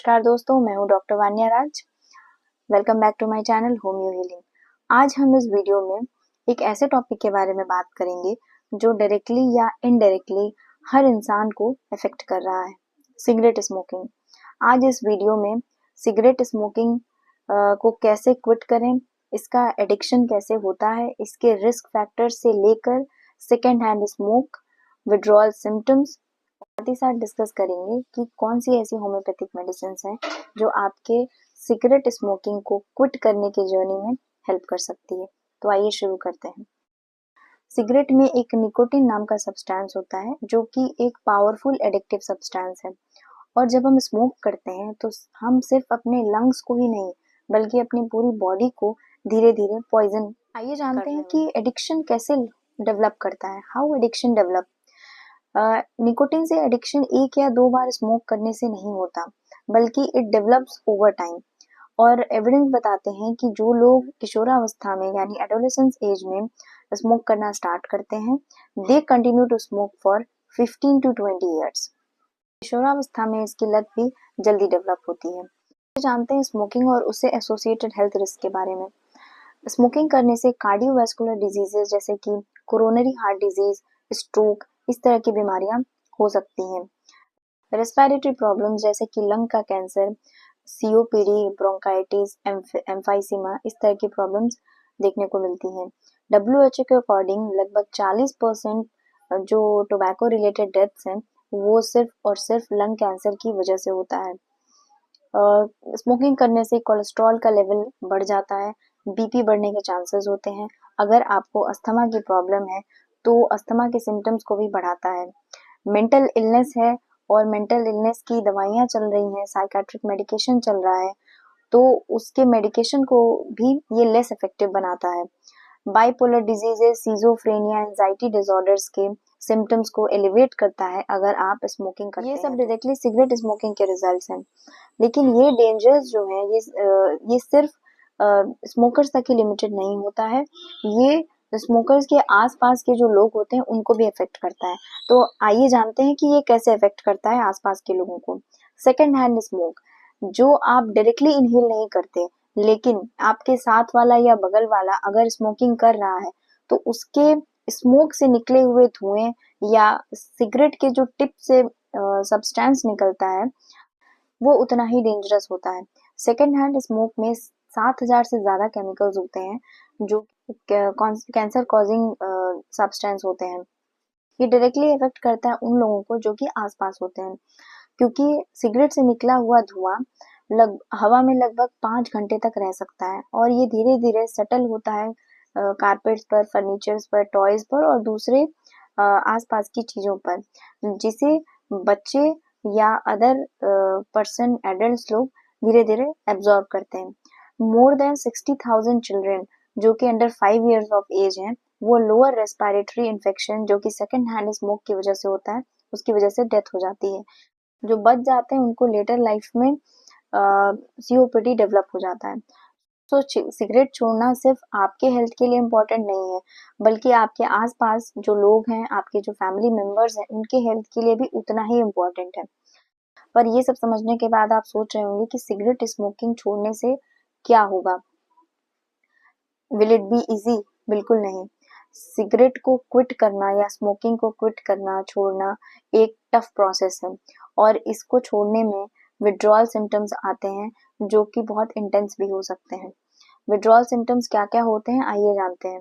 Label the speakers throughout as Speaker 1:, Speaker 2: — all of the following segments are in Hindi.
Speaker 1: नमस्कार दोस्तों, मैं हूं doctor Vanya Raj. Welcome back to my channel Homeo Healing. आज हम इस वीडियो में एक ऐसे टॉपिक के बारे में बात करेंगे जो डायरेक्टली या इनडायरेक्टली हर इंसान को अफेक्ट कर रहा है, सिगरेट स्मोकिंग। आज इस वीडियो में सिगरेट स्मोकिंग को कैसे क्विट करें, इसका एडिक्शन कैसे होता है, इसके रिस्क फैक्टर्स से लेकर second hand smoke, withdrawal symptoms, साथ ही साथ डिस्कस करेंगे कि कौन सी ऐसी होम्योपैथिक मेडिसिन हैं जो आपके सिगरेट स्मोकिंग को क्विट करने के जर्नी में हेल्प कर सकती है। तो आइए शुरू करते हैं। सिगरेट में एक निकोटिन नाम का सब्सटेंस होता है जो कि एक पावरफुल एडिक्टिव सब्सटेंस है, और जब हम स्मोक करते हैं तो हम सिर्फ अपने लंग्स को ही नहीं बल्कि अपनी पूरी बॉडी को धीरे धीरे पॉइजन। आइए जानते हैं कि एडिक्शन कैसे डेवलप करता है, हाउ एडिक्शन डेवलप। निकोटिन से एडिक्शन एक या दो बार स्मोक करने से नहीं होता, बल्कि इट डेवलप्स ओवर टाइम। और एविडेंस बताते हैं कि जो लोग किशोरावस्था में यानी एडोलेसेंस एज में स्मोक करना स्टार्ट करते हैं, they continue to smoke for 15 to 20 years. किशोरावस्था में इसकी लत भी जल्दी डेवलप होती है। जानते हैं स्मोकिंग और उससे एसोसिएटेड हेल्थ रिस्क के बारे में। स्मोकिंग करने से कार्डियोवैस्कुलर डिजीजेस जैसे कि कोरोनरी हार्ट डिजीज, स्ट्रोक, इस तरह की बीमारियां हो सकती हैं। रेस्पिरेटरी प्रॉब्लम्स जैसे कि लंग का कैंसर, सीओपीडी, ब्रोंकाइटिस, एम्फाइसीमा, इस तरह की प्रॉब्लम्स देखने को मिलती हैं। WHO के अकॉर्डिंग लगभग 40% जो टोबैको रिलेटेड डेथ्स हैं वो सिर्फ और सिर्फ लंग कैंसर की वजह से होता है। स्मोकिंग करने से कोलेस्ट्रॉल का लेवल बढ़ जाता है, बीपी बढ़ने के चांसेस होते हैं। अगर आपको अस्थमा की प्रॉब्लम है तो अस्थमा के सिम्टम्स को भी बढ़ाता है। मेंटल इलनेस है और मेंटल इलनेस की दवाइयां चल रही हैं, साइकाट्रिक मेडिकेशन चल रहा है, तो उसके मेडिकेशन को भी ये लेस इफेक्टिव बनाता है। Bipolar diseases, schizophrenia, anxiety disorders के सिम्टम्स को एलिवेट करता है अगर आप स्मोकिंग करते हैं। ये सब डायरेक्टली सिगरेट स्मोकिंग के रिजल्ट्स हैं। लेकिन ये डेंजर्स जो हैं ये सिर्फ स्मोकर्स तक ही लिमिटेड नहीं होता है, ये स्मोकर्स के आसपास के जो लोग होते हैं उनको भी अफेक्ट करता है। तो आइए जानते हैं कि ये कैसे अफेक्ट करता है आसपास के लोगों को। सेकेंड हैंड स्मोक, जो आप डायरेक्टली इनहेल नहीं करते लेकिन आपके साथ वाला या बगल वाला अगर स्मोकिंग कर रहा है तो उसके स्मोक से निकले हुए धुएं या सिगरेट के जो टिप से सब्सटेंस निकलता है वो उतना ही डेंजरस होता है। सेकेंड हैंड स्मोक में 7,000 से ज्यादा केमिकल्स होते हैं जो कैंसर कॉजिंग सब्सटेंस होते हैं। ये डायरेक्टली इफेक्ट करता है उन लोगों को जो कि आसपास होते हैं, क्योंकि सिगरेट से निकला हुआ धुआं हवा में लगभग 5 घंटे तक रह सकता है और ये धीरे धीरे सेटल होता है कारपेट्स पर, फर्नीचर्स पर, टॉयज पर और दूसरे आसपास की चीजों पर, जिसे बच्चे या अदर पर्सन, एडल्ट लोग धीरे धीरे एब्जॉर्ब करते हैं। मोर देन 60,000 चिल्ड्रन जो कि अंडर 5 ईयर्स ऑफ एज हैं, वो लोअर रेस्पिरेटरी इन्फेक्शन जो कि सेकेंड हैंड स्मोक की वजह से होता है उसकी वजह से डेथ हो जाती है। जो बच जाते हैं उनको लेटर लाइफ में सीओपीडी डेवलप हो जाता है। तो सिगरेट छोड़ना सिर्फ आपके हेल्थ के लिए इम्पोर्टेंट नहीं है, बल्कि आपके आसपास जो लोग हैं, आपके जो फैमिली मेंबर्स हैं, उनके हेल्थ के लिए भी उतना ही इम्पोर्टेंट है। पर ये सब समझने के बाद आप सोच रहे होंगे कि सिगरेट स्मोकिंग छोड़ने से क्या होगा, विल इट बी इजी? बिल्कुल नहीं। सिगरेट को क्विट करना या स्मोकिंग को क्विट करना, छोड़ना एक टफ प्रोसेस है और इसको छोड़ने में विड्रॉल सिम्टम्स आते हैं जो कि बहुत इंटेंस भी हो सकते हैं। विड्रॉल सिम्टम्स क्या क्या होते हैं आइए जानते हैं।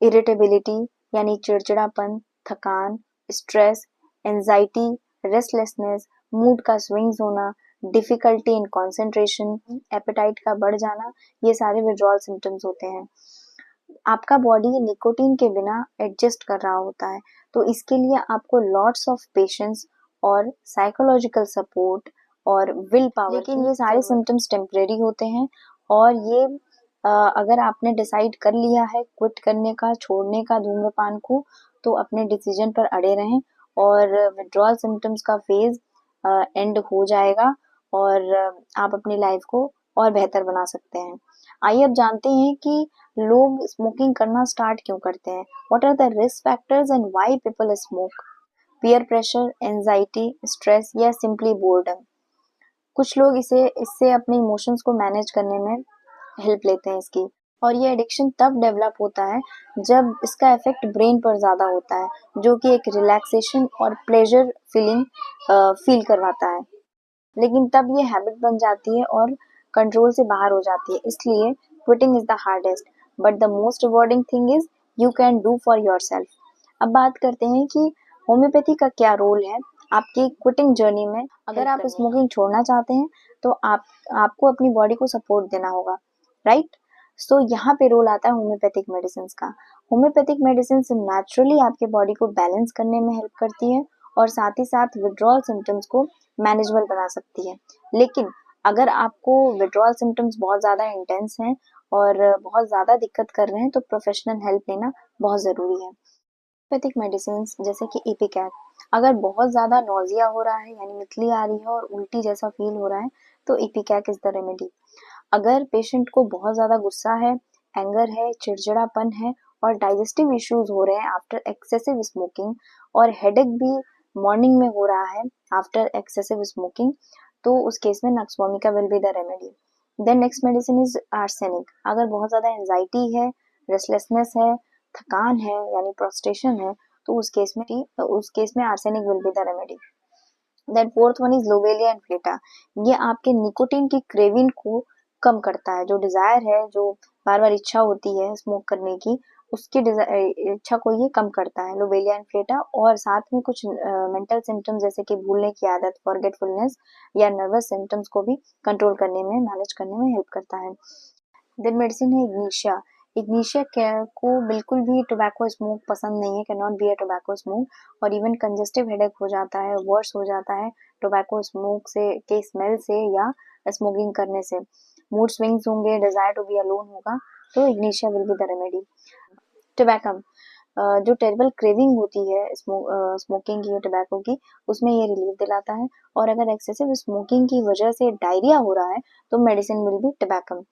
Speaker 1: इरिटेबिलिटी यानी चिड़चिड़ापन, थकान, स्ट्रेस, एंजाइटी, रेस्टलेसनेस, मूड का स्विंग्स होना, डिफिकल्टी इन कंसंट्रेशन, एपेटाइट का बढ़ जाना, ये सारे विड्रॉल सिम्टम्स होते हैं। आपका बॉडी निकोटीन के बिना एडजस्ट कर रहा होता है, तो इसके लिए आपको लॉट्स ऑफ पेशेंस और साइकोलॉजिकल सपोर्ट और विल पावर। लेकिन ये सारे सिम्टम्स टेम्परेरी होते हैं और ये अगर आपने डिसाइड कर लिया है क्विट करने का, छोड़ने का धूम्रपान को, तो अपने डिसीजन पर अड़े रहें और विड्रॉल सिम्टम्स का फेज एंड हो जाएगा और आप अपनी लाइफ को और बेहतर बना सकते हैं। आइए अब जानते हैं कि लोग स्मोकिंग करना स्टार्ट क्यों करते हैं। What are the risk factors and why people smoke? Peer pressure, anxiety, stress या सिंपली बोर्डम? कुछ लोग इससे अपने इमोशंस को मैनेज करने में हेल्प लेते हैं इसकी। और ये एडिक्शन तब डेवलप होता है जब इसका इफेक्ट ब्रेन पर ज़्यादा होता है, जो कि एक रिलैक्सेशन और प्लेजर फील करवाता है। लेकिन तब ये हैबिट बन जाती है और कंट्रोल से बाहर हो जाती है। इसलिए quitting is the hardest but the most rewarding thing is you can do for yourself. अब बात करते हैं कि होम्योपैथी का क्या रोल है आपकी क्विटिंग जर्नी में। अगर आप स्मोकिंग छोड़ना चाहते हैं तो आपको अपनी बॉडी को सपोर्ट देना होगा, राइट। सो यहाँ पे रोल आता है होम्योपैथिक मेडिसिन का। होम्योपैथिक मेडिसिन नेचुरली आपके बॉडी को बैलेंस करने में हेल्प करती है और साथ ही साथ विड्रॉल सिम्टम्स को मैनेजेबल बना सकती है। लेकिन अगर आपको विड्रॉल सिम्टम्स बहुत ज़्यादा इंटेंस हैं और बहुत ज़्यादा दिक्कत कर रहे हैं तो प्रोफेशनल हेल्प लेना बहुत ज़रूरी है। होम्योपैथिक मेडिसिन जैसे कि इपिकैक, अगर बहुत ज़्यादा नोजिया हो रहा है यानी मितली आ रही है और उल्टी जैसा फील हो रहा है तो इपिकैक इज द रेमेडी। अगर पेशेंट को बहुत ज़्यादा गुस्सा है, एंगर है, चिड़चिड़ापन है और डाइजेस्टिव इश्यूज हो रहे हैं आफ्टर एक्सेसिव स्मोकिंग और हेडेक भी मॉर्निंग में हो रहा है आफ्टर एक्सेसिव स्मोकिंग, तो उस केस में nux vomica will be the remedy. Then next medicine is arsenic. अगर बहुत ज़्यादा एंजाइटी है, रेस्टलेसनेस है, थकान है यानी प्रोस्ट्रेशन है तो उस केस में arsenic will be the remedy. Then fourth one is lobelia inflata. ये आपके निकोटीन की क्रेविंग को कम करता है, जो डिजायर है, जो बार बार इच्छा होती है स्मोक करने की, उसकी इच्छा को ये कम करता है लोबेलिया इन्फ्लेटा। और साथ में कुछ मेंटल सिम्टम्स जैसे कि भूलने की आदत, फॉरगेटफुलनेस या नर्वस सिम्टम्स को भी कंट्रोल करने में, मैनेज करने में हेल्प करता है। देन मेडिसिन है इग्निशिया। इग्निशिया को बिल्कुल भी टोबैको स्मोक पसंद नहीं है, can not be a tobacco smoke. और इवन कंजेस्टिव हेडेक हो जाता है, वर्स हो जाता है टोबैको स्मोक से के स्मेल से या स्मोकिंग करने से। मूड स्विंग्स होंगे, डिजायर टू बी अलोन होगा, तो Ignatia will be the remedy. Tabacum, जो टेरिबल क्रेविंग होती है स्मोकिंग की, टोबैको की, उसमें ये रिलीफ दिलाता है। और अगर एक्सेसिव स्मोकिंग की वजह से डायरिया हो रहा है तो medicine will be tabacum.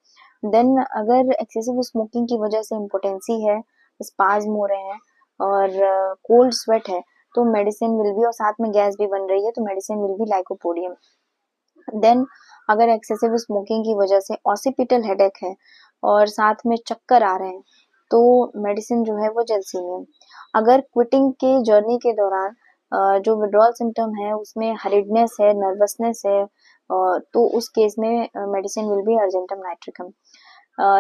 Speaker 1: Then अगर एक्सेसिव स्मोकिंग की वजह से इम्पोटेंसी है, स्पाज्म हो रहे हैं और कोल्ड स्वेट है तो मेडिसिन विल बी, और साथ में गैस भी बन रही है तो medicine will be lycopodium. Then अगर एक्सेसिव स्मोकिंग की वजह से ऑसिपिटल हेडेक है और साथ में चक्कर आ रहे हैं तो मेडिसिन जो है वो जेलसीनियम। अगर क्विटिंग के जर्नी के दौरान जो विड्रॉल सिम्टम है उसमें हरिडनेस है, नर्वसनेस है, तो उस केस में medicine will be argentum nitricum.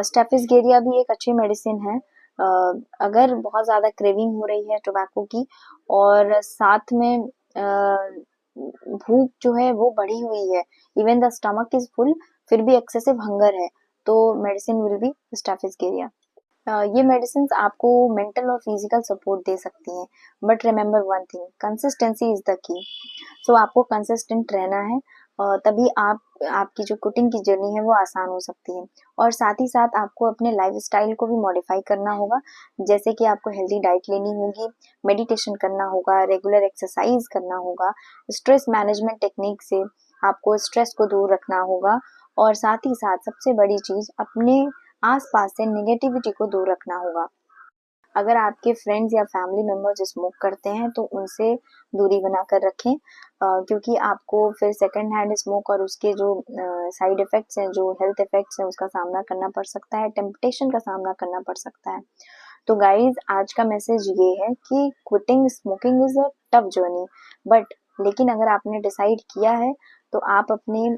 Speaker 1: Staphysagria भी एक अच्छी मेडिसिन है। अगर बहुत ज़्यादा क्रेविंग हो रही है टोबैको की और साथ में भूख जो है वो बढ़ी हुई है, even the stomach is full, फिर भी एक्सेसिव हंगर है, तो मेडिसिन विल बी स्टेफिसगेरिया। ये मेडिसिन आपको मेंटल और फिजिकल सपोर्ट दे सकती हैं, but remember one thing, consistency is the key. So आपको कंसिस्टेंट रहना है और तभी आपकी जो कुकिंग की जर्नी है वो आसान हो सकती है। और साथ ही साथ आपको अपने लाइफ स्टाइल को भी मॉडिफाई करना होगा, जैसे कि आपको हेल्दी डाइट लेनी होगी, मेडिटेशन करना होगा, रेगुलर एक्सरसाइज करना होगा, स्ट्रेस मैनेजमेंट टेक्निक से आपको स्ट्रेस को दूर रखना होगा और साथ ही साथ सबसे बड़ी चीज, अपने आसपास से नेगेटिविटी को दूर रखना होगा। अगर आपके फ्रेंड्स या फैमिली मेंबर्स स्मोक करते हैं तो उनसे दूरी बनाकर रखें, क्योंकि आपको फिर सेकंड हैंड स्मोक और उसके जो साइड इफेक्ट्स हैं, जो हेल्थ इफेक्ट्स हैं, उसका सामना करना पड़ सकता है, टेम्पटेशन का सामना करना पड़ सकता है। तो गाइज आज का मैसेज ये है कि quitting smoking is a tough journey, but लेकिन अगर आपने डिसाइड किया है तो आप अपने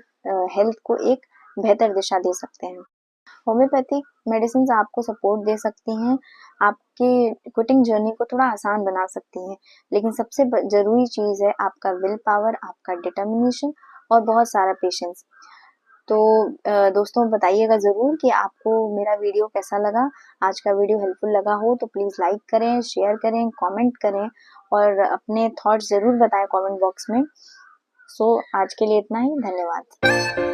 Speaker 1: हेल्थ को एक बेहतर दिशा दे सकते हैं। होम्योपैथिक मेडिसिन आपको सपोर्ट दे सकती हैं, आपकी क्विटिंग जर्नी को थोड़ा आसान बना सकती हैं, लेकिन सबसे जरूरी चीज़ है आपका विल पावर, आपका डिटर्मिनेशन और बहुत सारा पेशेंस। तो दोस्तों बताइएगा ज़रूर कि आपको मेरा वीडियो कैसा लगा। आज का वीडियो हेल्पफुल लगा हो तो प्लीज़ लाइक करें, शेयर करें, कमेंट करें और अपने थॉट्स ज़रूर बताएं कमेंट बॉक्स में। सो आज के लिए इतना ही, धन्यवाद।